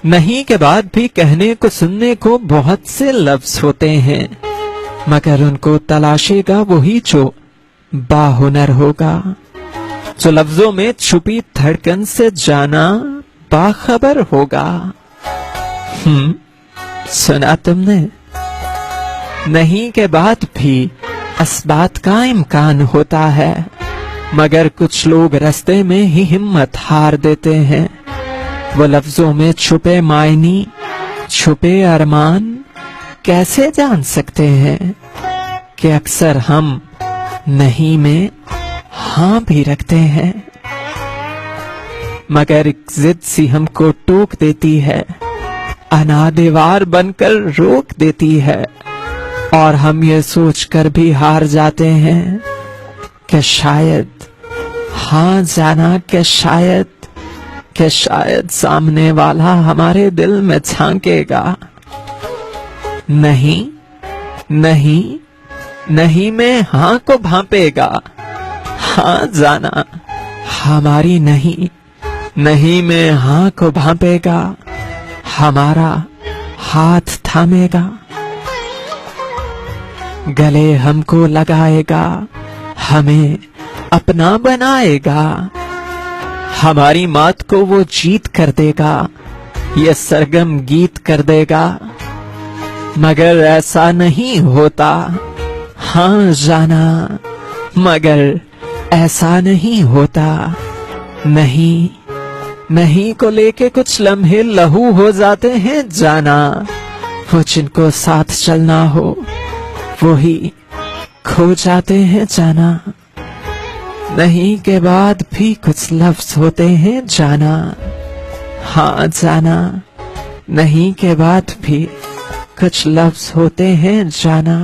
نہیں کے بعد بھی کہنے کو سننے کو بہت سے لفظ ہوتے ہیں، مگر ان کو تلاشے گا وہی جو باہنر ہوگا، جو لفظوں میں چھپی دھڑکن سے جانا باخبر ہوگا۔ سنا تم نے؟ نہیں کے بعد بھی اس بات کا امکان ہوتا ہے، مگر کچھ لوگ رستے میں ہی ہمت ہار دیتے ہیں۔ وہ لفظوں میں چھپے معنی، چھپے ارمان کیسے جان سکتے ہیں کہ اکثر ہم نہیں میں ہاں بھی رکھتے ہیں، مگر ایک ضد سی ہم کو ٹوک دیتی ہے، انا دیوار بن کر روک دیتی ہے، اور ہم یہ سوچ کر بھی ہار جاتے ہیں کہ شاید ہاں جانا کہ شاید سامنے والا ہمارے دل میں جھانکے گا۔ نہیں نہیں نہیں میں ہاں کو بھانپے گا، ہاں جانا ہماری نہیں میں ہاں کو بھانپے گا، ہمارا ہاتھ تھامے گا، گلے ہم کو لگائے گا، ہمیں اپنا بنائے گا، ہماری مات کو وہ جیت کر دے گا، یہ سرگم گیت کر دے گا، مگر ایسا نہیں ہوتا۔ ہاں جانا مگر ایسا نہیں ہوتا۔ نہیں کو لے کے کچھ لمحے لہو ہو جاتے ہیں جانا، وہ جن کو ساتھ چلنا ہو وہی کھو جاتے ہیں جانا۔ نہیں کے بعد بھی کچھ لفظ ہوتے ہیں جانا، ہاں جانا۔ نہیں کے بعد بھی کچھ لفظ ہوتے ہیں جانا۔